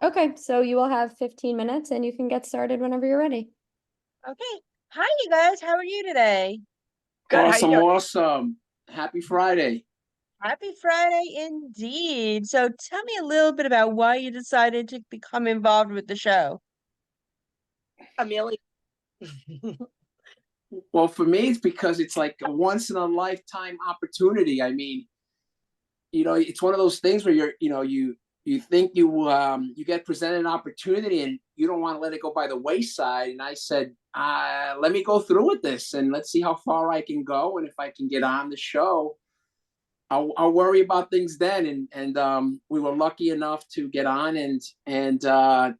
Okay, so you will have 15 minutes and you can get started whenever you're ready. Okay. Hi, you guys. How are you today? Good. How you Awesome, doing? awesome. Happy Friday. Happy Friday indeed. So tell me a little bit about why you decided to become involved with the show. Amelia. Well, for me, it's because it's like a once in a lifetime opportunity. I mean, it's one of those things where you think you get presented an opportunity and you don't want to let it go by the wayside. And I said, let me go through with this and let's see how far I can go. And if I can get on the show, I'll worry about things then. And we were lucky enough to get on and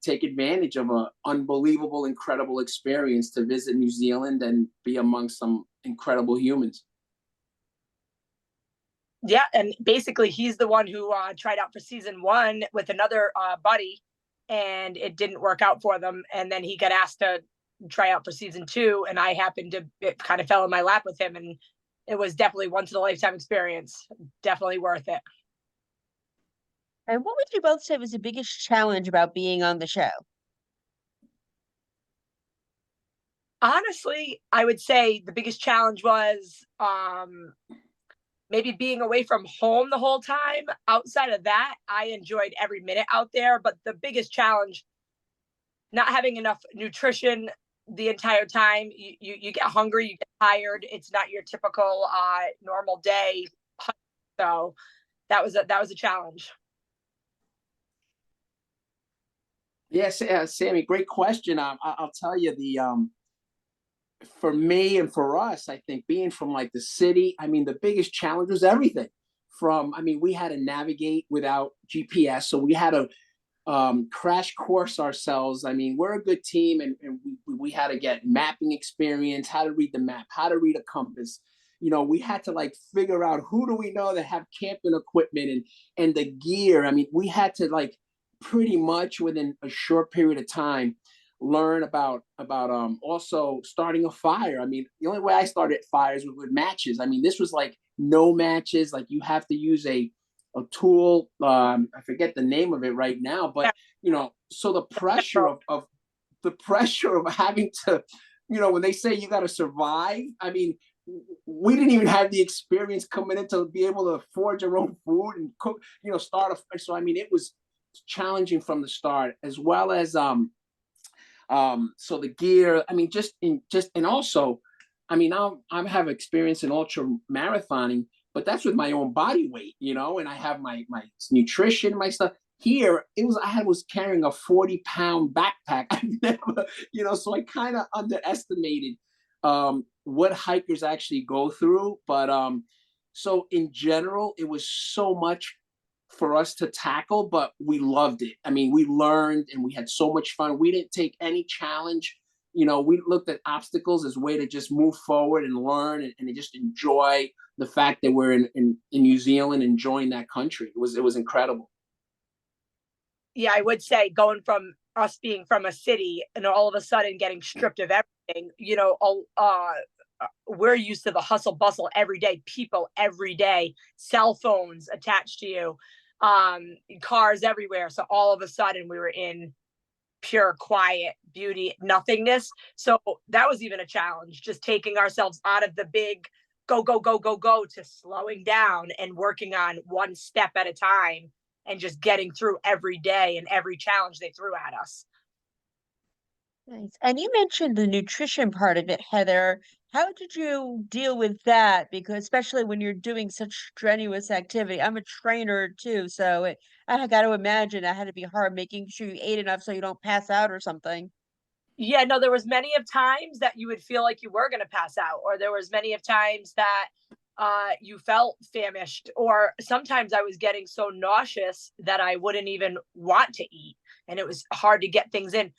take advantage of an unbelievable, incredible experience to visit New Zealand and be among some incredible humans. Yeah, and basically he's the one who tried out for season one with another buddy, and it didn't work out for them. And then he got asked to try out for season two, and I happened to it kind of fell in my lap with him, and it was definitely once in a lifetime experience. Definitely worth it. And what would you both say was the biggest challenge about being on the show? Honestly, I would say the biggest challenge was maybe being away from home the whole time. Outside of that, I enjoyed every minute out there. But the biggest challenge, not having enough nutrition the entire time. You get hungry, you get tired. It's not your typical normal day. So that was a challenge. Yes, Sammy, great question. I'll tell you for me and for us, I think being from like the city, I mean, the biggest challenge was everything. We had to navigate without GPS, so we had to crash course ourselves. I mean, we're a good team, and we had to get mapping experience, how to read the map, how to read a compass. We had to like figure out who do we know that have camping equipment and the gear. I mean, we had to like pretty much within a short period of time learn about also starting a fire. I mean, the only way I started fires was with matches. I mean, this was like no matches. Like you have to use a tool. I forget the name of it right now, but Yeah. so the pressure of having to, when they say you got to survive. I mean, we didn't even have the experience coming in to be able to forge our own food and cook. Start a. So I mean, it was challenging from the start, as well as so the gear. I mean, and also, I mean, I have experience in ultra marathoning, but that's with my own body weight, and I have my nutrition, my stuff. Here, I was carrying a 40-pound backpack. I never, so I kind of underestimated what hikers actually go through. But so in general, it was so much for us to tackle, but we loved it. I mean, we learned and we had so much fun. We didn't take any challenge. We looked at obstacles as a way to just move forward and learn and just enjoy the fact that we're in New Zealand, enjoying that country. It was incredible. Yeah, I would say going from us being from a city and all of a sudden getting stripped of everything, we're used to the hustle bustle every day, people every day, cell phones attached to you, cars everywhere. So all of a sudden we were in pure quiet beauty, nothingness. So that was even a challenge, just taking ourselves out of the big go, go, go, go, go to slowing down and working on one step at a time and just getting through every day and every challenge they threw at us. Nice. And you mentioned the nutrition part of it, Heather. How did you deal with that? Because especially when you're doing such strenuous activity, I'm a trainer too, so I got to imagine that had to be hard making sure you ate enough so you don't pass out or something. Yeah, no, there was many of times that you would feel like you were going to pass out, or there was many of times that you felt famished, or sometimes I was getting so nauseous that I wouldn't even want to eat, and it was hard to get things in.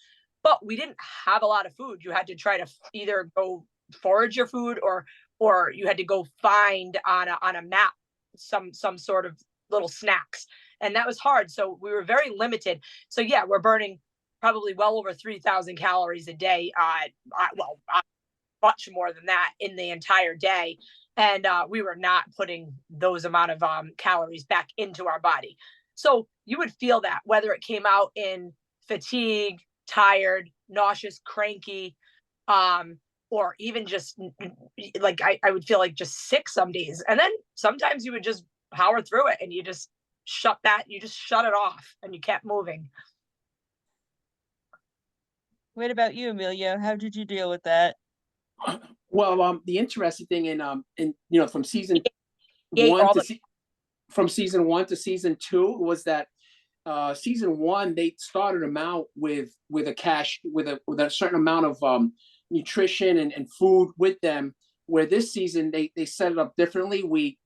But we didn't have a lot of food. You had to try to either go forage your food, or you had to go find on a map some sort of little snacks, and that was hard. So we were very limited. So yeah, we're burning probably well over 3,000 calories a day. Much more than that in the entire day. And we were not putting those amount of calories back into our body. So you would feel that whether it came out in fatigue, tired, nauseous, cranky, or even just like I would feel like just sick some days. And then sometimes you would just power through it and you just shut it off and you kept moving. What about you, Amelia? How did you deal with that? Well, the interesting thing in from season Ate one all to the from season one to season two was that season one they started them out with a certain amount of nutrition and food with them. Where this season they set it up differently.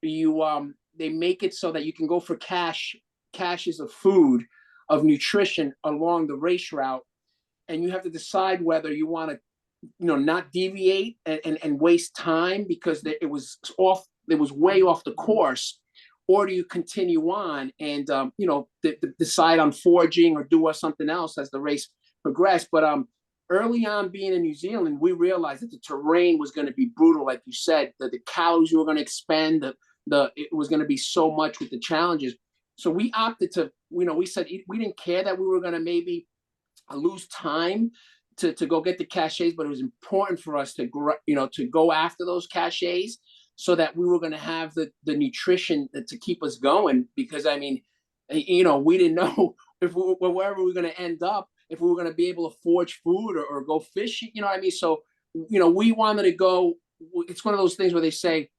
They make it so that you can go for caches of food, of nutrition along the race route, and you have to decide whether you want to not deviate and waste time because it was way off the course, or do you continue on and decide on foraging or do something else as the race progressed. But early on, being in New Zealand, we realized that the terrain was going to be brutal, like you said, that the calories you were going to expend, it was going to be so much with the challenges. So we opted to, we said we didn't care that we were going to maybe lose time to go get the caches, but it was important for us to go after those caches so that we were going to have the nutrition to keep us going. Because I mean, we didn't know if wherever we were going to end up, if we were going to be able to forage food or go fishing. You know what I mean? So we wanted to go. It's one of those things where they say,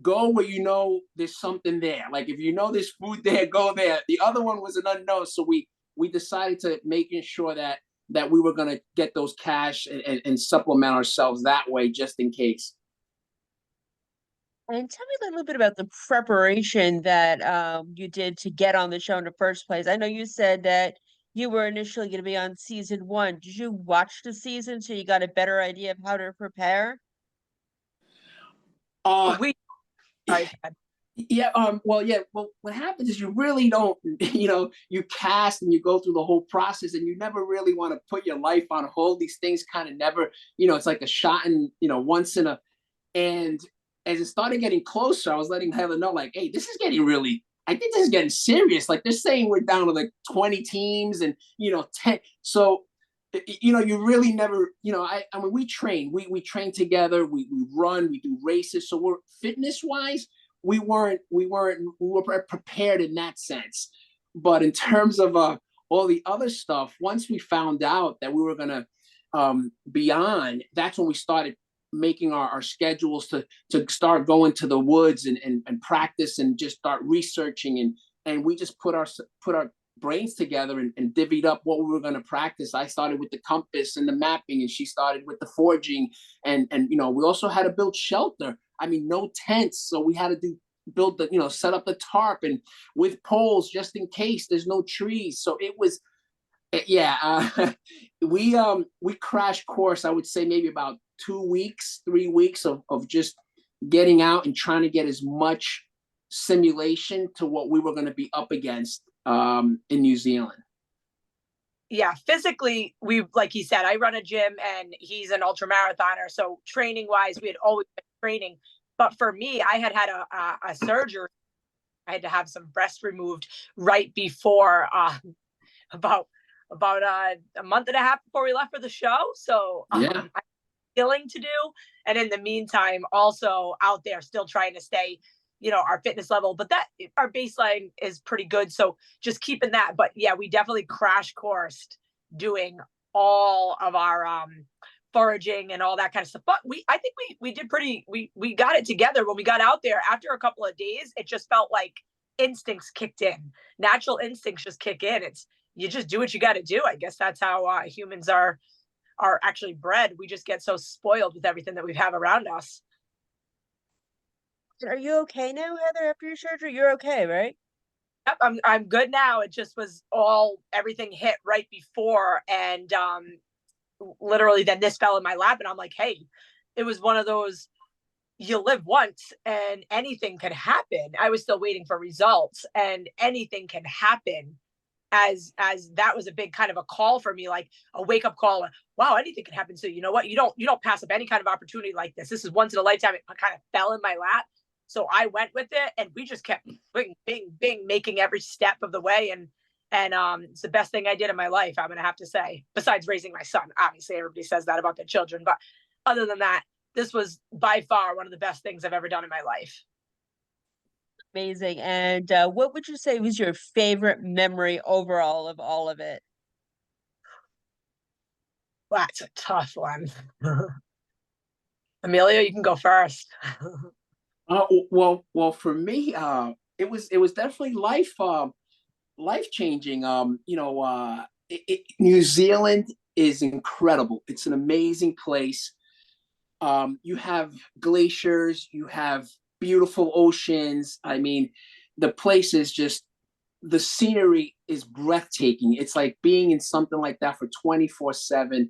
go where there's something there. Like if there's food there, go there. The other one was an unknown, so we decided to making sure that we were going to get those cash and supplement ourselves that way, just in case. And tell me a little bit about the preparation that you did to get on the show in the first place. I know you said that you were initially going to be on season one. Did you watch the season so you got a better idea of how to prepare? we sorry, Yeah, well, what happens is you really don't, you cast and you go through the whole process and you never really want to put your life on hold. These things kind of never, it's like a shot in, once in a, and as it started getting closer, I was letting Heather know, like, hey, I think this is getting serious. Like they're saying we're down to like 20 teams and, 10. So, you really never, I mean, we train together, we run, we do races. So we're fitness wise, we were prepared in that sense. But in terms of all the other stuff, once we found out that we were going to be on, that's when we started making our schedules to start going to the woods and practice and just start researching and we just put our brains together and divvied up what we were going to practice. I started with the compass and the mapping, and she started with the foraging, and we also had to build shelter. I mean, no tents, so we had to set up the tarp and with poles just in case there's no trees. So it was, we crash course. I would say maybe about 3 weeks of just getting out and trying to get as much simulation to what we were going to be up against in New Zealand. Yeah, physically, like he said, I run a gym and he's an ultra marathoner. So training wise, we had always been training. But for me, I had a surgery. I had to have some breast removed right before about a month and a half before we left for the show. So Yeah. I had healing to do. And in the meantime, also out there still trying to stay our fitness level, but that our baseline is pretty good. So just keeping that. But yeah, we definitely crash coursed doing all of our foraging and all that kind of stuff. But I think we did we got it together when we got out there. After a couple of days, it just felt like instincts kicked in. Natural instincts just kick in. You just do what you got to do. I guess that's how humans are actually bred. We just get so spoiled with everything that we have around us. Are you okay now, Heather, after your surgery? You're okay, right? Yep, I'm good now. It just was everything hit right before, and literally then this fell in my lap, and I'm like, hey, it was one of those, you live once and anything can happen. I was still waiting for results, and anything can happen. As that was a big kind of a call for me, like a wake up call. Wow, anything can happen. So you know what? You don't pass up any kind of opportunity like this. This is once in a lifetime. It kind of fell in my lap. So I went with it, and we just kept bing, bing, bing, making every step of the way. And it's the best thing I did in my life, I'm gonna have to say, besides raising my son. Obviously, everybody says that about their children, but other than that, this was by far one of the best things I've ever done in my life. Amazing. And what would you say was your favorite memory overall of all of it? Well, that's a tough one. Amelia, you can go first. Well, for me, it was definitely life changing. New Zealand is incredible. It's an amazing place. You have glaciers, you have beautiful oceans. I mean, the place is just, the scenery is breathtaking. It's like being in something like that for 24/7.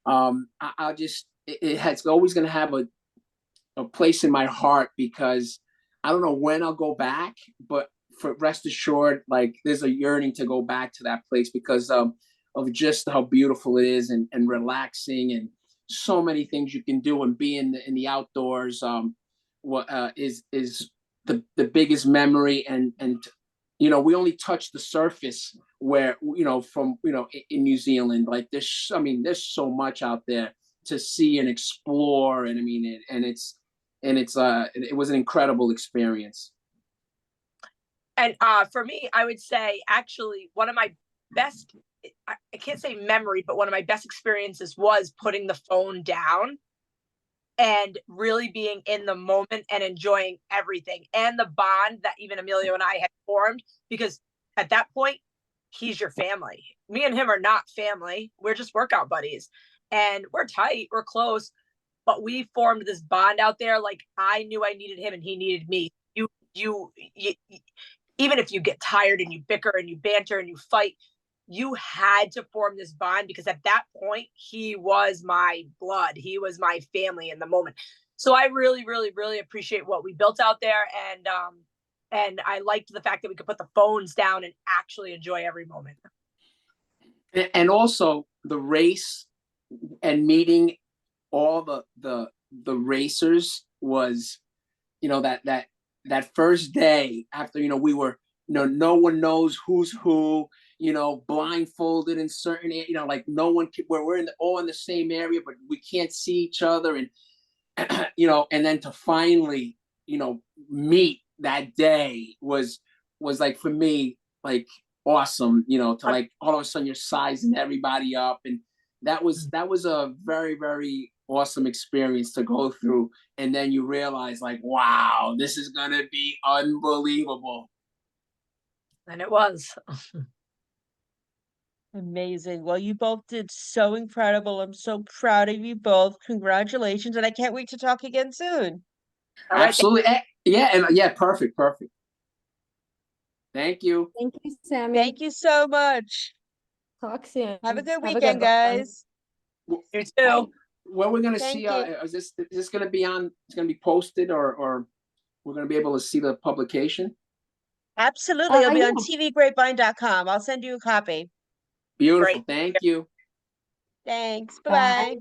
I'll just, it's always going to have a place in my heart, because I don't know when I'll go back, but for rest assured, like there's a yearning to go back to that place because of just how beautiful it is, and relaxing, and so many things you can do and be in the outdoors. What is the biggest memory, and we only touch the surface, where from in New Zealand, like there's so much out there to see and explore, and I mean it was an incredible experience. And for me, I would say actually one of my best, I can't say memory, but one of my best experiences was putting the phone down and really being in the moment and enjoying everything, and the bond that even Emilio and I had formed, because at that point, he's your family. Me and him are not family. We're just workout buddies, and we're tight, we're close, but we formed this bond out there. Like, I knew I needed him and he needed me. You even if you get tired and you bicker and you banter and you fight, you had to form this bond, because at that point he was my blood, he was my family in the moment. So I really, really, really appreciate what we built out there, and I liked the fact that we could put the phones down and actually enjoy every moment. And also the race, and meeting all the racers was, that first day after, we were, no one knows who's who, blindfolded in certain, like no one can, where we're all in the same area, but we can't see each other. And, and then to finally, meet that day was like, for me, like awesome, to like all of a sudden you're sizing everybody up. And that was a very, very awesome experience to go through. And then you realize, like, wow, this is gonna be unbelievable. And it was. Amazing. Well, you both did so incredible. I'm so proud of you both. Congratulations. And I can't wait to talk again soon. All right. Absolutely. Yeah, and yeah, perfect. Thank you. Thank you, Sammy. Thank you so much. Talk soon. Have a good Have a weekend, one. guys. You too. When we're gonna Thank see, you. is this gonna be on? It's gonna be posted, or we're gonna be able to see the publication? Absolutely. It'll be on Yeah. tvgrapevine.com. I'll send you a copy. Beautiful. Great. Thank you. Thanks. Bye. Bye-bye.